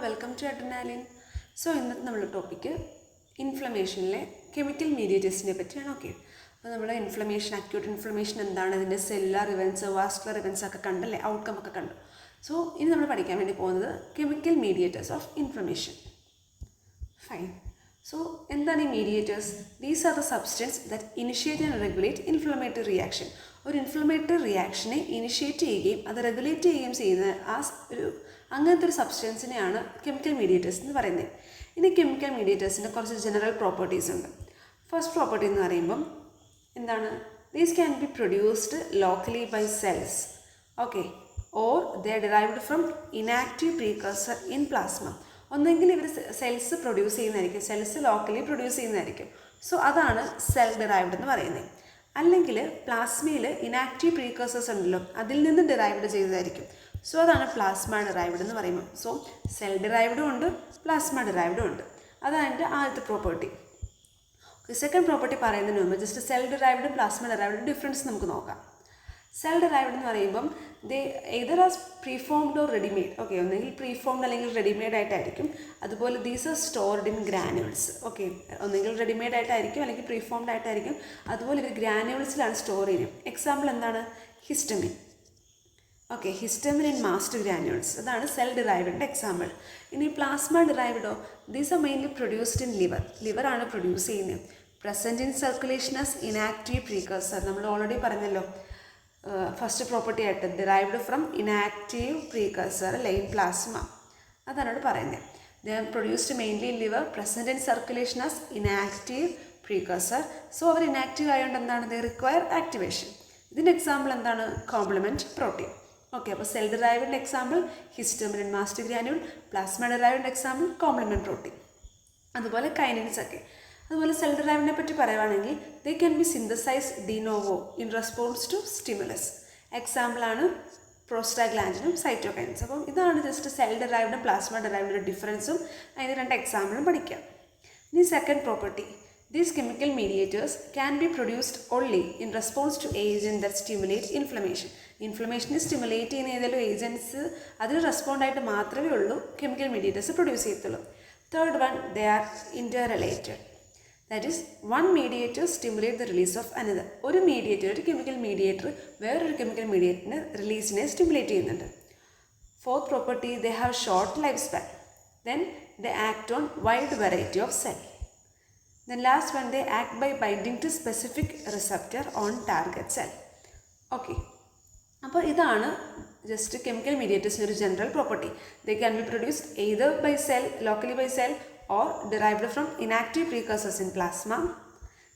Welcome to adrenaline. So ഇന്നത്തെ നമ്മുടെ topic ഇൻഫ്ലമേഷനിലെ chemical മീഡിയേറ്റേഴ്സിനെ പറ്റിയാണ്. ഓക്കെ, അപ്പോൾ നമ്മൾ ഇൻഫ്ലമേഷൻ, അക്യൂട്ട് ഇൻഫ്ലമേഷൻ എന്താണ്, ഇതിൻ്റെ സെല്ലുലാർ ഇവൻറ്റ്സ്, വാസ്കുലർ ഇവൻറ്റ്സ് ഒക്കെ കണ്ടല്ലേ, ഔട്ട്കം ഒക്കെ കണ്ടു. സോ ഇനി നമ്മൾ പഠിക്കാൻ വേണ്ടി പോകുന്നത് chemical mediators of inflammation. Fine. So എന്താണ് ഈ mediators? These are the substance that initiate and regulate inflammatory reaction. ഒരു ഇൻഫ്ലമേറ്ററി റിയാക്ഷനെ ഇനിഷ്യേറ്റ് ചെയ്യുകയും അത് റെഗുലേറ്റ് ചെയ്യുകയും ചെയ്യുന്ന അങ്ങനത്തെ ഒരു സബ്സ്റ്റൻസിനെയാണ് കെമിക്കൽ മീഡിയേറ്റേഴ്സ് എന്ന് പറയുന്നത്. ഇനി കെമിക്കൽ മീഡിയേറ്റേഴ്സിൻ്റെ കുറച്ച് ജനറൽ പ്രോപ്പർട്ടീസ് ഉണ്ട്. ഫസ്റ്റ് പ്രോപ്പർട്ടി എന്ന് പറയുമ്പം എന്താണ്? These can be produced locally by cells, okay, or they are derived from inactive precursor in plasma. ഒന്നെങ്കിൽ ഇവർ സെൽസ് പ്രൊഡ്യൂസ് ചെയ്യുന്നതായിരിക്കും, സെൽസ് ലോക്കലി പ്രൊഡ്യൂസ് ചെയ്യുന്നതായിരിക്കും. സോ അതാണ് സെൽ ഡിറൈവ്ഡ് എന്ന് പറയുന്നത്. അല്ലെങ്കിൽ പ്ലാസ്മയിൽ ഇനാക്റ്റീവ് പ്രീകഴ്സേഴ്സ് ഉണ്ടല്ലോ, അതിൽ നിന്ന് ഡിറൈവ്ഡ് ചെയ്തതായിരിക്കും. സോ അതാണ് പ്ലാസ്മ ഡിറൈവ്ഡ് എന്ന് പറയുമ്പോൾ. സോ സെൽ ഡിറൈവ്ഡും ഉണ്ട്, പ്ലാസ്മ ഡിറൈവ്ഡും ഉണ്ട്. അതാണ് എൻ്റെ ആദ്യത്തെ പ്രോപ്പർട്ടി. സെക്കൻഡ് പ്രോപ്പർട്ടി പറയുന്നതിന് മുമ്പ് ജസ്റ്റ് സെൽ ഡിറൈവ്ഡും പ്ലാസ്മ ഡിറൈവ്ഡും ഡിഫറൻസ് നമുക്ക് നോക്കാം. സെൽ ഡിറൈവ്ഡ് എന്ന് പറയുമ്പം they either as preformed or readymade. Okay, ഒന്നെങ്കിൽ പ്രീഫോംഡ് അല്ലെങ്കിൽ റെഡിമെയ്ഡ് ആയിട്ടായിരിക്കും. അതുപോലെ these are stored in granules. Okay, ഒന്നെങ്കിൽ റെഡിമെയ്ഡ് ആയിട്ടായിരിക്കും അല്ലെങ്കിൽ പ്രീഫോംഡ് ആയിട്ടായിരിക്കും. അതുപോലെ ഇവർ ഗ്രാനുവൽസിലാണ് സ്റ്റോർ ചെയ്യും. എക്സാമ്പിൾ എന്താണ്? Histamine. Okay, histamine in master granules, അതാണ് സെൽ ഡിറൈവ്ഡിൻ്റെ എക്സാമ്പിൾ. ഇനി പ്ലാസ്മ ഡിറൈവ്ഡോ? These are mainly produced in liver. ലിവറാണ് പ്രൊഡ്യൂസ് ചെയ്യുന്നത്. Present in circulation as inactive precursor. നമ്മൾ ഓൾറെഡി പറഞ്ഞല്ലോ ഫസ്റ്റ് പ്രോപ്പർട്ടി ആയിട്ട്, ഡിറൈവ്ഡ് ഫ്രം ഇനാക്റ്റീവ് പ്രീകഴ്സർ അല്ലെ, ഇൻ പ്ലാസ്മ. അതാണ് ഇവിടെ പറയുന്നത്. They are produced mainly in liver, present in circulation as inactive precursor. So അവർ ഇനാക്റ്റീവ് ആയതുകൊണ്ട് എന്താണ്? They require activation. ഇതിൻ്റെ എക്സാമ്പിൾ എന്താണ്? Complement protein. ഓക്കെ, അപ്പോൾ സെൽ ഡിറൈവ്ഡിൻ്റെ example histamine in master granule, plasma ഡിറൈവ്ഡിൻ്റെ എക്സാമ്പിൾ കോംപ്ലിമെൻറ്റ് പ്രോട്ടീൻ. അതുപോലെ kinins ഒക്കെ. അതുപോലെ സെൽ ഡിറൈവ്ഡിനെ പറ്റി പറയുവാണെങ്കിൽ ദേ can be synthesized de novo in response to stimulus. എക്സാമ്പിളാണ് പ്രോസ്റ്റാഗ്ലാൻഡിനും സൈറ്റോകൈൻസ്. അപ്പം ഇതാണ് ജസ്റ്റ് സെൽ ഡിറൈവ്ഡും പ്ലാസ്മ ഡിറൈവ്ഡിൻ്റെ ഡിഫറൻസും അതിന് രണ്ട് എക്സാമ്പിളും പഠിക്കാം. ഇനി second property, these chemical mediators can be produced only in response to agents that stimulate inflammation. ഇൻഫ്ലമേഷനെ സ്റ്റിമുലേറ്റ് ചെയ്യുന്ന ഏതെങ്കിലും ഏജൻസ് അതിന് റെസ്പോണ്ട് ആയിട്ട് മാത്രമേ ഉള്ളൂ കെമിക്കൽ മീഡിയേറ്റേഴ്സ് പ്രൊഡ്യൂസ് ചെയ്യത്തുള്ളൂ. Third one, they are interrelated. That is one mediator stimulate the release of another. ഒരു mediator, ഒരു കെമിക്കൽ മീഡിയേറ്റർ വേറൊരു കെമിക്കൽ മീഡിയേറ്ററിൻ്റെ റിലീസിനെ സ്റ്റിമുലേറ്റ് ചെയ്യുന്നുണ്ട്. Fourth property, they have short life span. Then they act on wide variety of cell. Then last one, they act by binding to specific receptor on target cell. Okay, അപ്പോൾ ഇതാണ് just chemical മീഡിയേറ്റേഴ്സിൻ്റെ ഒരു general property. They can be produced either by cell, locally by cell, or derived from inactive precursors in plasma.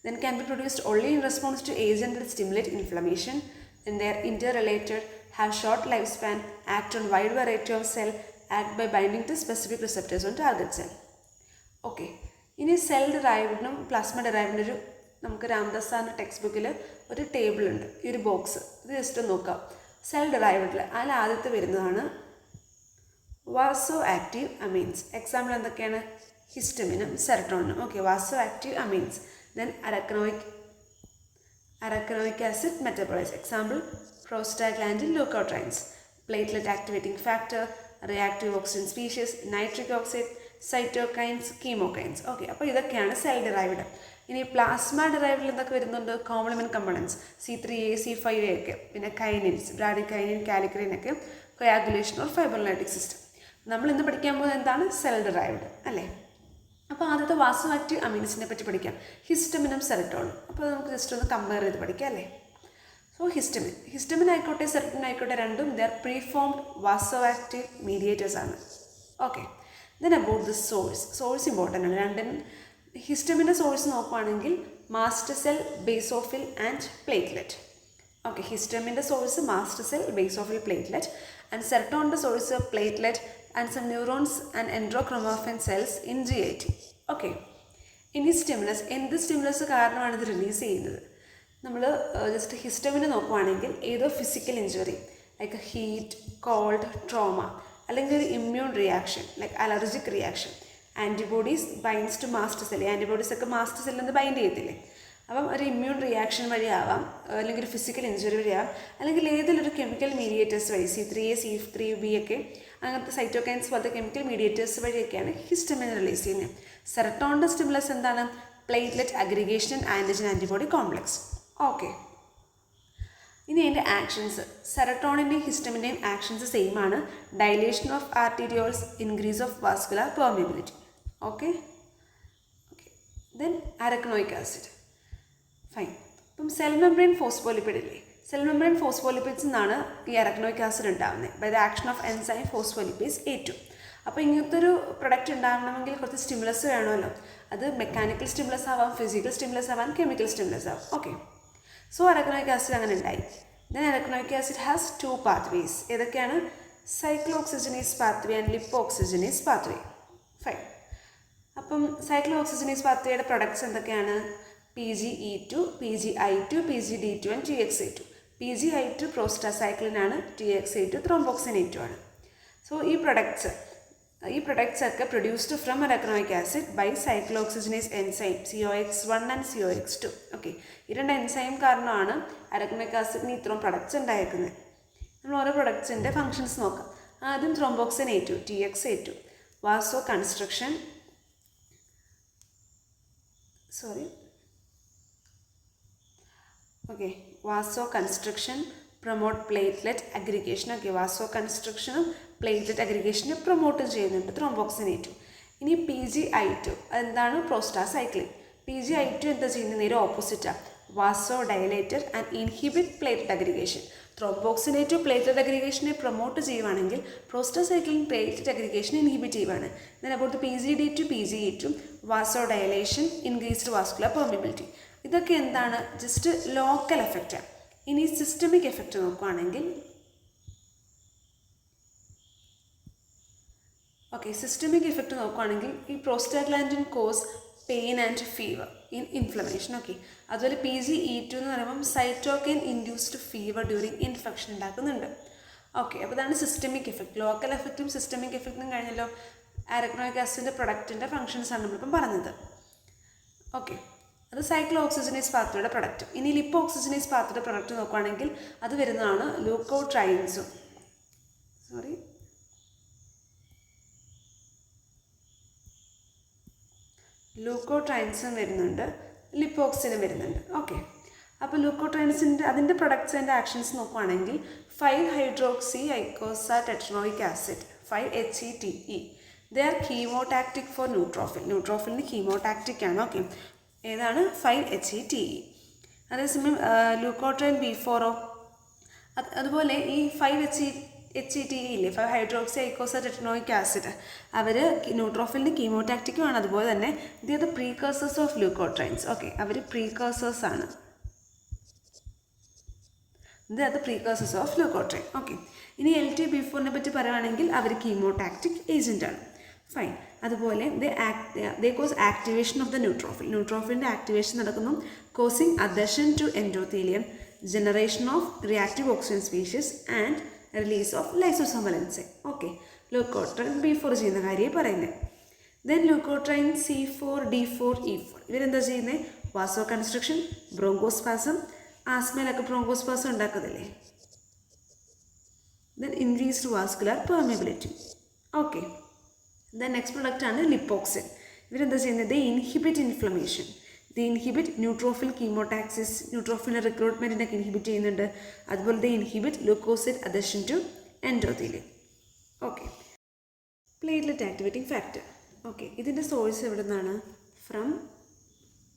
Then can be produced only in response to agents that stimulate inflammation. Then they are interrelated, have short lifespan, act on wide variety of cell, act by binding to specific receptors on target cell. Okay, ഇനി cell ഡിറൈവ്ഡിനും plasma ഡിറൈവ്ഡിനും ഒരു നമുക്ക് രാംദാസ് സാറിൻ്റെ text ബുക്കിൽ ഒരു table ഉണ്ട്, ഈ ഒരു box. ഇത് ജസ്റ്റ് നോക്കാം. സെൽ ഡിറൈവ്ഡിൽ അതിൽ ആദ്യത്തെ വരുന്നതാണ് വാസോ ആക്റ്റീവ് അമീൻസ്. എക്സാമ്പിൾ എന്തൊക്കെയാണ്? ഹിസ്റ്റമിനും സെറട്ടോണിനും. Okay, vaso active amines. Then arachidonic acid metabolise. Example prostaglandin leukotrienes. Platelet activating factor, reactive oxygen species, nitric oxide, cytokines, chemokines. Okay, അപ്പോൾ ഇതൊക്കെയാണ് സെൽ ഡിറൈവ്ഡ്. ഇനി പ്ലാസ്മ ഡിറൈവ്ഡിൽ എന്തൊക്കെ വരുന്നുണ്ട്? കോംപ്ലിമെൻറ്റ് കമ്പോണൻസ്, C3A, C5A ഒക്കെ, പിന്നെ കൈനിൻസ്, ബ്രാഡികൈനിൻ, കാലിക്രിൻ ഒക്കെ, കൊയാഗുലേഷൻ ഓർ ഫൈബ്രോലൈറ്റിക് സിസ്റ്റം. നമ്മൾ ഇന്ന് പഠിക്കാൻ പോകുന്നത് എന്താണ്? സെൽ ഡിറൈവ്ഡ് അല്ലേ. അപ്പോൾ ആദ്യത്തെ വാസോ ആക്റ്റീവ് അമീൻസിനെ പറ്റി പഠിക്കാം, ഹിസ്റ്റമിനും സെറട്ടോണും. അപ്പോൾ നമുക്ക് ജസ്റ്റ് ഒന്ന് കമ്പയർ ചെയ്ത് പഠിക്കാം അല്ലേ. സോ ഹിസ്റ്റമിൻ ആയിക്കോട്ടെ സെറട്ടോണിൻ ആയിക്കോട്ടെ, രണ്ടും they are preformed vaso active mediators ആണ്. Okay, then about the source important ആണ്. രണ്ടിനും ഹിസ്റ്റമിൻ്റെ സോഴ്സ് നോക്കുകയാണെങ്കിൽ master cell, basophil and platelet. Okay, ഹിസ്റ്റമിൻ്റെ source master cell, basophil, platelet. And സെറട്ടോണിൻ്റെ source platelet and some neurons and enterochromaffin cells in GAT. Okay, ഇനി stimulus, എന്ത് stimulus കാരണമാണ് ഇത് റിലീസ് ചെയ്യുന്നത്? നമ്മൾ ജസ്റ്റ് ഹിസ്റ്റമിനെ നോക്കുകയാണെങ്കിൽ ഏതോ physical injury like heat, cold, trauma, അല്ലെങ്കിൽ ഒരു immune reaction like allergic reaction, antibodies binds to mast cell. Antibodies ഒക്കെ മാസ്റ്റർ സെല്ലിൽ നിന്ന് ബൈൻഡ് ചെയ്യത്തില്ലേ, അപ്പം ഒരു ഇമ്മ്യൂൺ റിയാക്ഷൻ വഴിയാവാം, അല്ലെങ്കിൽ ഒരു ഫിസിക്കൽ ഇഞ്ചുറി വഴിയാവാം, അല്ലെങ്കിൽ ഏതിലൊരു കെമിക്കൽ മീഡിയേറ്റേഴ്സ് വഴി C3A C3B ഒക്കെ അങ്ങനത്തെ സൈറ്റോകൈൻസ് പോലത്തെ കെമിക്കൽ മീഡിയേറ്റേഴ്സ് വഴിയൊക്കെയാണ് ഹിസ്റ്റമിൻ റിലീസ് ചെയ്യുന്നത്. സെറട്ടോണിൻ്റെ സ്റ്റിമുലസ് എന്താണ്? Platelet aggregation antigen antibody complex. Okay, ഇനി അതിൻ്റെ ആക്ഷൻസ്. സെറട്ടോണിൻ്റെയും ഹിസ്റ്റമിൻ്റെയും ആക്ഷൻസ് സെയിം ആണ്. Dilation of arterioles, increase of vascular permeability. Okay okay then arachidonic acid. Fine. ഇപ്പം സെൽ മെംബ്രെയിൻ ഫോസ്ഫോലിപ്പിഡ് ഇല്ലേ, സെൽ മെംബ്രെയിൻ ഫോസ്ഫോലിപ്പിഡ്സ് എന്നാണ് ഈ അരക്നോയിക് ആസിഡ് ഉണ്ടാകുന്നത് by the action of enzyme phospholipase A2. അപ്പോൾ ഇങ്ങനത്തെ ഒരു പ്രൊഡക്റ്റ് ഉണ്ടാകണമെങ്കിൽ കുറച്ച് സ്റ്റിമുലസ് വേണമല്ലോ. അത് മെക്കാനിക്കൽ സ്റ്റിമുലസ് ആവാം, ഫിസിക്കൽ സ്റ്റിമുലസ് ആവാം, കെമിക്കൽ സ്റ്റിമുലസ് ആവാം. ഓക്കെ, സോ അരക്നോയിക് ആസിഡ് അങ്ങനെ ഉണ്ടായി. Then arachidonic acid has 2 pathways. ഏതൊക്കെയാണ്? Cyclooxygenase pathway and lipoxygenase pathway. Fine. അപ്പം സൈക്ലോഓക്സിജനേസ് പാത്വേയുടെ പ്രൊഡക്ട്സ് എന്തൊക്കെയാണ്? PGE2, PGI2, PGD2 and TXA2. PGI2 പ്രോസ്റ്റാസൈക്ലിൻ ആണ്, TXA2 ത്രോംബോക്സിനേറ്റു ആണ്. സോ ഈ പ്രൊഡക്ട്സ് ഒക്കെ produced from arachidonic acid by cyclooxygenase enzyme COX1 and COX2. Okay, ഈ 2 enzyme കാരണമാണ് അരക്നോയിക് ആസിഡിന് ഇത്രയും പ്രൊഡക്ട്സ് ഉണ്ടായിരിക്കുന്നത്. നമ്മൾ ഓരോ പ്രൊഡക്ട്സിൻ്റെ ഫങ്ഷൻസ് നോക്കാം. ആദ്യം thromboxane A two, TXA2, vaso constriction, vaso constriction, promote platelet aggregation. Okay, vaso കൺസ്ട്രക്ഷനും പ്ലേറ്റ്ലെറ്റ് അഗ്രിഗേഷനെ പ്രൊമോട്ട് ചെയ്യുന്നുണ്ട് ത്രോംബോക്സിനേറ്റു. ഇനി PGI2 എന്താണ്? പ്രോസ്റ്റാസൈക്ലിൻ. PGI2 എന്താ ചെയ്യുന്നത്? നേരെ ഓപ്പോസിറ്റാണ്. Vaso dilator and inhibit platelet aggregation. Thromboxane A two platelet അഗ്രിഗേഷനെ പ്രൊമോട്ട് ചെയ്യുവാണെങ്കിൽ പ്രോസ്റ്റാസൈക്ലിൻ പ്ലേറ്റ്ലെറ്റ് അഗ്രിഗേഷനെ ഇൻഹിബിറ്റ് ചെയ്യുവാണ്. Then about PGD2, PGE2, vaso dilation, increased vascular permeability. ഇതൊക്കെ എന്താണ്? ജസ്റ്റ് ലോക്കൽ എഫക്റ്റാണ്. ഇനി സിസ്റ്റമിക് എഫക്റ്റ് നോക്കുകയാണെങ്കിൽ, സിസ്റ്റമിക് എഫക്റ്റ് നോക്കുകയാണെങ്കിൽ ഈ prostaglandin cause pain and fever in inflammation. Okay, അതുപോലെ PGE2 എന്ന് പറയുമ്പം cytokine induced fever during infection ഉണ്ടാക്കുന്നുണ്ട്. ഓക്കെ, അപ്പോൾ ഇതാണ് സിസ്റ്റമിക് എഫക്റ്റ്. ലോക്കൽ എഫക്റ്റും സിസ്റ്റമിക് എഫക്റ്റും കഴിഞ്ഞല്ലോ. അരക്നോയിക് ആസിഡിൻ്റെ പ്രൊഡക്റ്റിൻ്റെ ഫങ്ഷൻസാണ് നമ്മളിപ്പം പറഞ്ഞത്. ഓക്കെ, അത് സൈക്ലോഓക്സിജനേസ് പാത്വയുടെ പ്രൊഡക്റ്റ്. ഇനി ലിപ്പോഓക്സിജനേസ് പാത്വയുടെ പ്രൊഡക്റ്റ് നോക്കുകയാണെങ്കിൽ അത് വരുന്നതാണ് ലൂക്കോട്രൈൻസും വരുന്നുണ്ട്, ലിപ്പോക്സിനും വരുന്നുണ്ട്. ഓക്കെ, അപ്പോൾ ലൂക്കോട്രൈൻസിൻ്റെ അതിൻ്റെ പ്രൊഡക്ട്സ് ആൻഡ് ആക്ഷൻസ് നോക്കുകയാണെങ്കിൽ 5-hydroxy eicosatetraenoic acid 5-HETE. They are chemotactic for neutrophil. ന്യൂട്രോഫിലിന് കീമോടാക്റ്റിക് ആണ്. ഓക്കെ, ഏതാണ്? 5-HETE. അതേസമയം ലൂക്കോട്രൈൻ B4 അതുപോലെ ഈ 5-HETE ഇല്ലേ, 5-hydroxy ഐക്കോസാറ്റെട്രനോയിക് ആസിഡ്, അവർ ന്യൂട്രോഫിലിന് കീമോടാക്റ്റിക്കുമാണ്. അതുപോലെ തന്നെ they are the precursors of leukotrienes. Okay, അവർ പ്രീകേഴ്സേഴ്സ് ആണ്. They are the precursors of leukotriene. Okay, ഇനി LTB4 പറ്റി പറയുകയാണെങ്കിൽ അവർ കീമോടാക്റ്റിക് ഏജൻ്റ് ആണ്. ഫൈൻ. അതുപോലെ they cause activation of the neutrophil. ന്യൂട്രോഫിലിൻ്റെ ആക്ടിവേഷൻ നടക്കുന്നു, causing adhesion to endothelium, generation of reactive oxygen species and release of lysosomal enzyme. Okay, leukotriene B4 ചെയ്യുന്ന കാര്യമേ പറയുന്നത്. ദെൻ ലൂക്കോട്രൈൻ C4D4E4 ഇവരെന്താ ചെയ്യുന്നത്? വാസോ കൺസ്ട്രക്ഷൻ, ബ്രോങ്കോസ്പാസം, ആസ്മയിലൊക്കെ ബ്രോങ്കോസ്പാസം ഉണ്ടാക്കുന്നില്ലേ. Then increased vascular permeability. Okay, then next പ്രൊഡക്റ്റാണ് lipoxin. ഇവരെന്താ ചെയ്യുന്നത്? They inhibit inflammation, they inhibit neutrophil chemotaxis, ന്യൂട്രോഫിലിൻ്റെ റിക്രൂട്ട്മെൻറ്റിനൊക്കെ ഇൻഹിബിറ്റ് ചെയ്യുന്നുണ്ട്. അതുപോലെ they inhibit leukocyte adhesion to endothelium. Okay, platelet activating factor. Okay, ഇതിൻ്റെ സോഴ്സ് എവിടെ നിന്നാണ്? From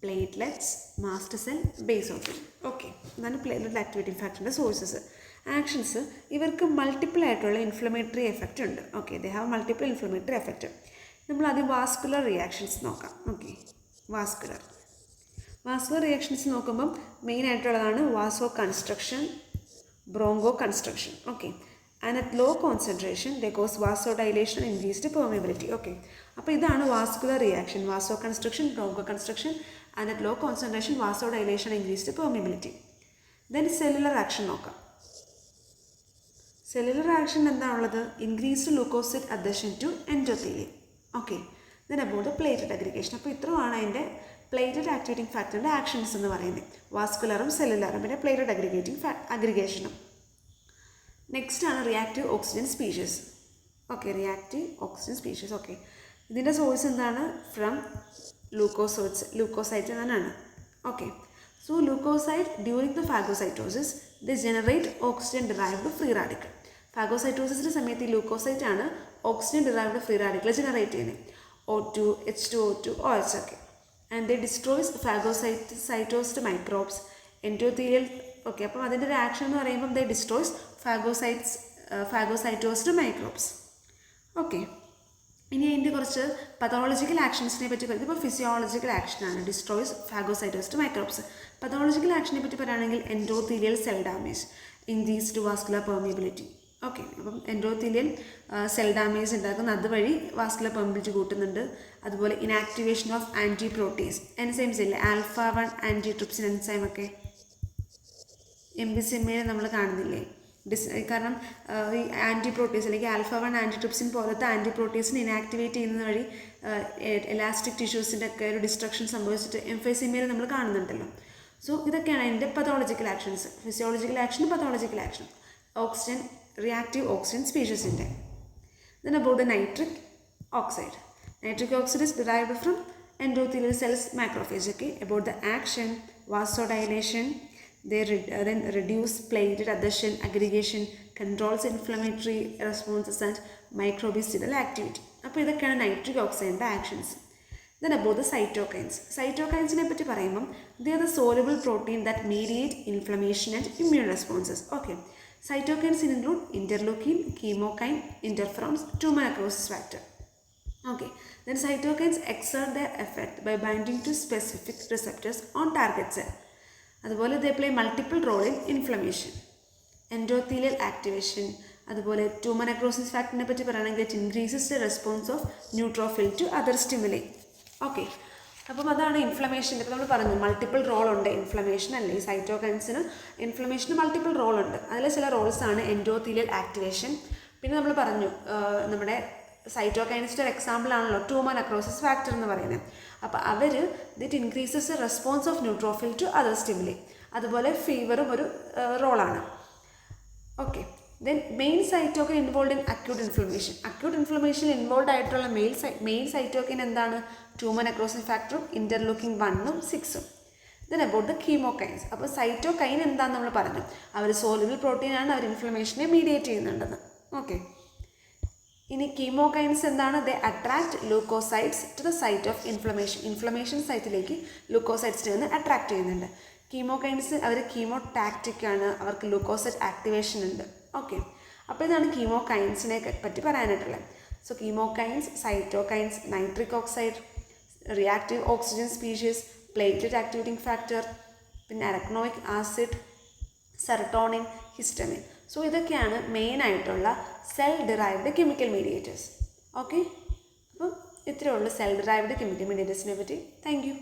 platelets, mast cell, basophil. Okay, ഇതാണ് പ്ലേറ്റ്ലെറ്റ് ആക്ടിവേറ്റിംഗ് ഫാക്ടറിൻ്റെ സോഴ്സസ്. ആക്ഷൻസ്, ഇവർക്ക് മൾട്ടിപ്പിൾ ആയിട്ടുള്ള ഇൻഫ്ലമേറ്ററി എഫക്റ്റ് ഉണ്ട്. Okay, they have multiple inflammatory effect. നമ്മൾ ആദ്യം വാസ്കുലർ റിയാക്ഷൻസ് നോക്കാം. ഓക്കെ, വാസ്കുലർ റിയാക്ഷൻസ് നോക്കുമ്പം മെയിനായിട്ടുള്ളതാണ് vaso constriction, broncho constriction. Okay, and at low concentration they cause vaso dilation and increased permeability. Okay, അപ്പോൾ ഇതാണ് vascular reaction. Vaso constriction, broncho constriction, and at low concentration vaso dilation and increased permeability. Then cellular action നോക്കാം. Cellular action എന്താണുള്ളത്? Increased leukocyte adhesion to endothelium. Okay, then about the platelet aggregation. അപ്പോൾ ഇത്രയുമാണ് അതിൻ്റെ plated activating ഫാക്ടറിൻ്റെ actions എന്ന് പറയുന്നത്. വാസ്കുലറും സെല്ലുലാറും പിന്നെ പ്ലേറ്റഡ് അഗ്രിഗേഷനും. നെക്സ്റ്റ് ആണ് reactive oxygen species. Okay, reactive oxygen species. Okay, ഇതിൻ്റെ സോഴ്സ് എന്താണ്? ഫ്രം ലൂക്കോസൈറ്റ് എന്നാണ്. Okay, so leukocyte during the phagocytosis they generate oxygen derived free radical. ഫാഗോസൈറ്റോസിസിൻ്റെ സമയത്ത് ഈ ലൂക്കോസൈറ്റ് ആണ് oxygen derived free radical generate ചെയ്യുന്നത്. O2, H2O2, OH ഒക്കെ. And they destroys phagocytosed microbes endothelial. Okay, അപ്പം അതിൻ്റെ ഒരു ആക്ഷൻ എന്ന് പറയുമ്പം they destroys phagocytosed microbes. Okay, ഇനി അതിൻ്റെ കുറച്ച് പതോളജിക്കൽ ആക്ഷൻസിനെ പറ്റി പറയുന്നത്. ഇപ്പോൾ ഫിസിയോളജിക്കൽ ആക്ഷനാണ് ഡിസ്ട്രോയ്സ് ഫാഗോസൈറ്റോസ്ഡ് മൈക്രോബ്സ്. പതോളജിക്കൽ ആക്ഷനെ പറ്റി പറയുകയാണെങ്കിൽ endothelial cell damage, increased vascular permeability. Okay, അപ്പം എൻഡോത്തീലിയൽ സെൽ ഡാമേജ് ഉണ്ടാക്കുന്ന അതുവഴി വാസ്കുലർ പെർമിയബിലിറ്റി കൂട്ടുന്നുണ്ട്. അതുപോലെ inactivation of anti proteins enzymes ഇല്ലേ, α1 ആൻറ്റിട്രിപ്സിൻ എൻസൈം ഒക്കെ MBCMA നമ്മൾ കാണുന്നില്ലേ. കാരണം ഈ ആൻറ്റിപ്രോട്ടീൻസ് അല്ലെങ്കിൽ α1 ആൻറ്റിട്രിപ്സിൻ പോലത്തെ ആൻറ്റിപ്രോട്ടീൻസിനെ ഇനാക്ടിവേറ്റ് ചെയ്യുന്നത് വഴി എലാസ്റ്റിക് ടിഷ്യൂസിൻ്റെ ഒക്കെ ഒരു ഡിസ്ട്രക്ഷൻ സംഭവിച്ചിട്ട് MBCMA നമ്മൾ കാണുന്നുണ്ടല്ലോ. സോ ഇതൊക്കെയാണ് അതിൻ്റെ pathological actions. Physiological action, pathological action. Oxygen, reactive oxygen സ്പീഷീസിൻ്റെ. Then about the nitric oxide. Nitric oxide is derived from endothelial cells macrophage. Okay, about the action, vasodilation, then reduce platelet adhesion, aggregation, controls inflammatory responses and microbicidal activity. അപ്പോൾ ഇതൊക്കെയാണ് nitric ഓക്സൈഡിൻ്റെ actions. Then about the cytokines. Cytokines പറ്റി പറയുമ്പം they are the soluble protein that mediate inflammation and immune responses. Okay, cytokines include interleukin, chemokine, interferons, tumor necrosis factor. Okay, then cytokines exert their effect by binding to specific receptors on target cell. അതുപോലെ they play multiple role in inflammation, endothelial activation. അതുപോലെ tumour necrosis ഫാക്ടറിനെ പറ്റി പറയുകയാണെങ്കിൽ it increases the response of neutrophil to other stimuli. Okay, അപ്പം അതാണ് inflammation. ഇപ്പോൾ നമ്മൾ പറഞ്ഞു multiple role ഉണ്ട് ഇൻഫ്ലമേഷൻ അല്ലേ. ഈ സൈറ്റോകൈൻസിന് ഇൻഫ്ലമേഷന് മൾട്ടിപ്പിൾ റോൾ ഉണ്ട്. അതിലെ ചില റോൾസാണ് എൻഡോത്തീലിയൽ ആക്ടിവേഷൻ. പിന്നെ നമ്മൾ പറഞ്ഞു നമ്മുടെ സൈറ്റോകൈൻസിൻ്റെ ഒരു എക്സാമ്പിൾ ആണല്ലോ ട്യൂമർ നെക്രോസിസ് ഫാക്ടർ എന്ന് പറയുന്നത്. അപ്പോൾ അവർ ദിറ്റ് increases the response of neutrophil to other stimuli. അതുപോലെ ഫീവറും ഒരു റോളാണ്. Okay, then main cytokine involve in acute inflammation. Acute ഇൻഫ്ലമേഷനിൽ ഇൻവോൾവ് ആയിട്ടുള്ള മെയിൻ സൈറ്റോകൈൻ എന്താണ്? ട്യൂമർ നെക്രോസിസ് ഫാക്ടറും ഇന്റർലൂക്കിൻ 1ഉം 6ഉം. Then about the chemokines. അപ്പോൾ സൈറ്റോകൈൻ എന്താണെന്ന് നമ്മൾ പറഞ്ഞു, അവർ സോലുബിൾ പ്രോട്ടീനാണ്, അവർ ഇൻഫ്ലമേഷനെ മീഡിയേറ്റ് ചെയ്യുന്നുണ്ടെന്ന്. ഓക്കെ, ഇനി കീമോകൈൻസ് എന്താണ്? They attract leukocytes to the site of inflammation സൈറ്റിലേക്ക് ലൂക്കോസൈറ്റ്സിനെ ഒന്ന് അട്രാക്ട് ചെയ്യുന്നുണ്ട്. കീമോകൈൻസ് അവർ കീമോടാക്റ്റിക് ആണ്, അവർക്ക് ലൂക്കോസൈറ്റ് ആക്ടിവേഷൻ ഉണ്ട്. ഓക്കെ, അപ്പോൾ ഇതാണ് കീമോകൈൻസിനെ പറ്റി പറയാനായിട്ടുള്ളത്. So chemokines, cytokines, nitric oxide, reactive oxygen species, platelet activating factor, പിന്നെ arachidonic acid, serotonin, histamine. So ഇതൊക്കെയാണ് മെയിനായിട്ടുള്ള cell derived chemical mediators. Okay, അപ്പോൾ ഇത്രയേ ഉള്ളൂ സെൽ ഡിറൈവ്ഡ് കെമിക്കൽ മീഡിയേറ്റേഴ്സിനെ പറ്റി. Thank U.